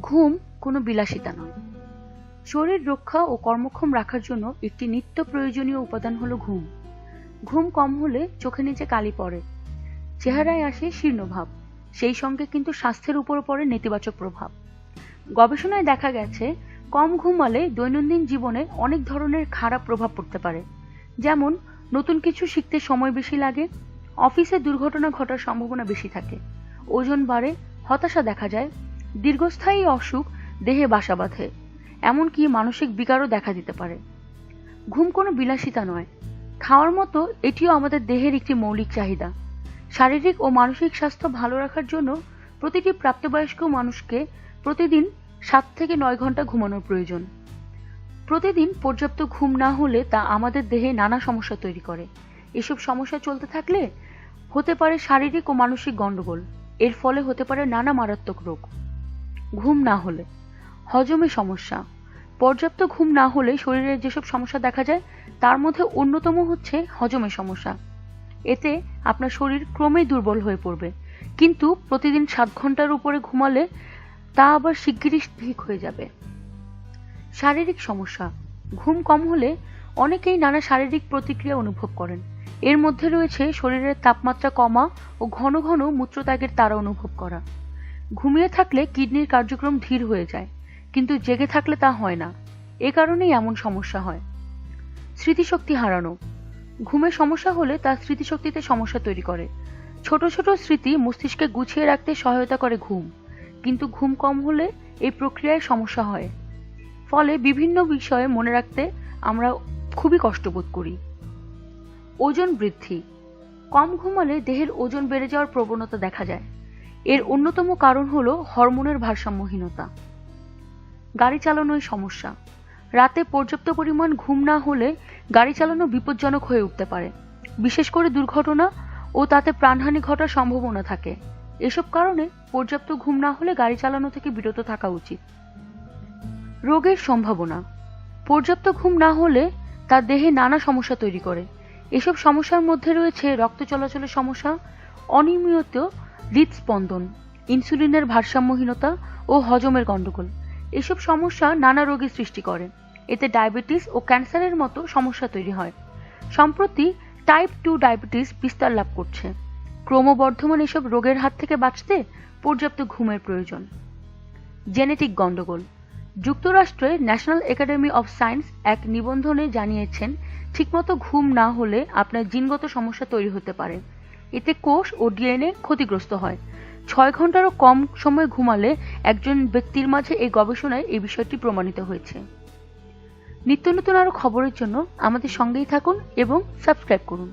ঘুম কোনো বিলাসিতা নয়। শরীর রক্ষা ও কর্মক্ষম রাখার জন্য একটি নিত্য প্রয়োজনীয় উপাদান হলো ঘুম। ঘুম কম হলে চোখে নিচে কালি পড়ে, চেহারায় আসে শীর্ণভাব, সেই সঙ্গে কিন্তু স্বাস্থ্যের উপর পড়ে নেতিবাচক প্রভাব। গবেষণায় দেখা গেছে কম ঘুমালে দৈনন্দিন জীবনে অনেক ধরনের খারাপ প্রভাব পড়তে পারে। যেমন নতুন কিছু শিখতে সময় বেশি লাগে, অফিসে দুর্ঘটনা ঘটার সম্ভাবনা বেশি থাকে, ওজন বাড়ে, হতাশা দেখা যায়, দীর্ঘস্থায়ী অসুখ দেহে বাসা বাঁধে, এমনকি মানসিক বিকারও দেখা দিতে পারে। ঘুম কোনো বিলাসিতা নয়, খাওয়ার মতো এটিও আমাদের দেহের একটি মৌলিক চাহিদা। শারীরিক ও মানসিক স্বাস্থ্য ভালো রাখার জন্য প্রতিটি প্রাপ্তবয়স্ক মানুষকে প্রতিদিন 7 থেকে 9 ঘন্টা ঘুমানোর প্রয়োজন। প্রতিদিন পর্যাপ্ত ঘুম না হলে তা আমাদের দেহে নানা সমস্যা তৈরি করে। এসব সমস্যা চলতে থাকলে হতে পারে শারীরিক ও মানসিক গণ্ডগোল, এর ফলে হতে পারে নানা মারাত্মক রোগ। ঘুম না হলে হজমে সমস্যা। পর্যাপ্ত ঘুম না হলে শরীরে যেসব সমস্যা দেখা যায় তার মধ্যে অন্যতম হচ্ছে হজমের সমস্যা। এতে আপনার শরীর ক্রমেই দুর্বল হয়ে পড়বে, কিন্তু প্রতিদিন 7 ঘন্টার উপরে ঘুমালে তা আবার শিগগিরই ঠিক হয়ে যাবে। শারীরিক সমস্যা। ঘুম কম হলে অনেকেই নানা শারীরিক প্রতিক্রিয়া অনুভব করেন। এর মধ্যে রয়েছে শরীরের তাপমাত্রা কমা ও ঘন ঘন মূত্রত্যাগের তাড়া অনুভব করা। ঘুমিয়ে থাকলে কিডনির কার্যক্রম ধীর হয়ে যায়, কিন্তু জেগে থাকলে তা হয় না। এ কারণেই এমন সমস্যা হয়। স্মৃতিশক্তি হারানো। ঘুমের সমস্যা হলে তা স্মৃতিশক্তিতে সমস্যা তৈরি করে। ছোট ছোট স্মৃতি মস্তিষ্কে গুছিয়ে রাখতে সহায়তা করে ঘুম, কিন্তু ঘুম কম হলে এই প্রক্রিয়ায় সমস্যা হয়। ফলে বিভিন্ন বিষয়ে মনে রাখতে আমরা খুবই কষ্ট বোধ করি। ওজন বৃদ্ধি। কম ঘুমালে দেহের ওজন বেড়ে যাওয়ার প্রবণতা দেখা যায়। এর অন্যতম কারণ হলো হরমোনের ভারসাম্যহীনতা। গাড়ি চালানোয় সমস্যা। রাতে পর্যাপ্ত পরিমাণ ঘুম না হলে গাড়ি চালানো বিপজ্জনক হয়ে উঠতে পারে, বিশেষ করে দুর্ঘটনা ও তাতে প্রাণহানি ঘটার সম্ভাবনা থাকে। এসব কারণে পর্যাপ্ত ঘুম না হলে গাড়ি চালানো থেকে বিরত থাকা উচিত। রোগের সম্ভাবনা। পর্যাপ্ত ঘুম না হলে তা দেহে নানা সমস্যা তৈরি করে। এসব সমস্যার মধ্যে রয়েছে রক্ত চলাচলের সমস্যা, অনিয়মিত হৃদস্পন্দন, ইনসুলিনের ভারসাম্যহীনতা ও হজমের গণ্ডগোল। এসব সমস্যা নানা রোগের সৃষ্টি করে। এতে ডায়াবেটিস ও ক্যান্সারের মতো সমস্যা তৈরি হয়। সম্প্রতি টাইপ 2 ডায়াবেটিস বিস্তার লাভ করছে। ক্রমবর্ধমান এসব রোগের হাত থেকে বাঁচতে পর্যাপ্ত ঘুমের প্রয়োজন। জেনেটিক গণ্ডগোল। যুক্তরাষ্ট্রের ন্যাশনাল একাডেমি অফ সায়েন্স এক নিবন্ধনে জানিয়েছেন, ঠিকমতো ঘুম না হলে আপনার জিনগত সমস্যা তৈরি হতে পারে। এতে কোষ ও ডিএনএ ক্ষতিগ্রস্ত হয়। 6 ঘন্টারও কম সময় ঘুমালে একজন ব্যক্তির মাঝে এই গবেষণায় এই বিষয়টি প্রমাণিত হয়েছে। নিত্য নতুন আরো খবরের জন্য আমাদের সঙ্গেই থাকুন এবং সাবস্ক্রাইব করুন।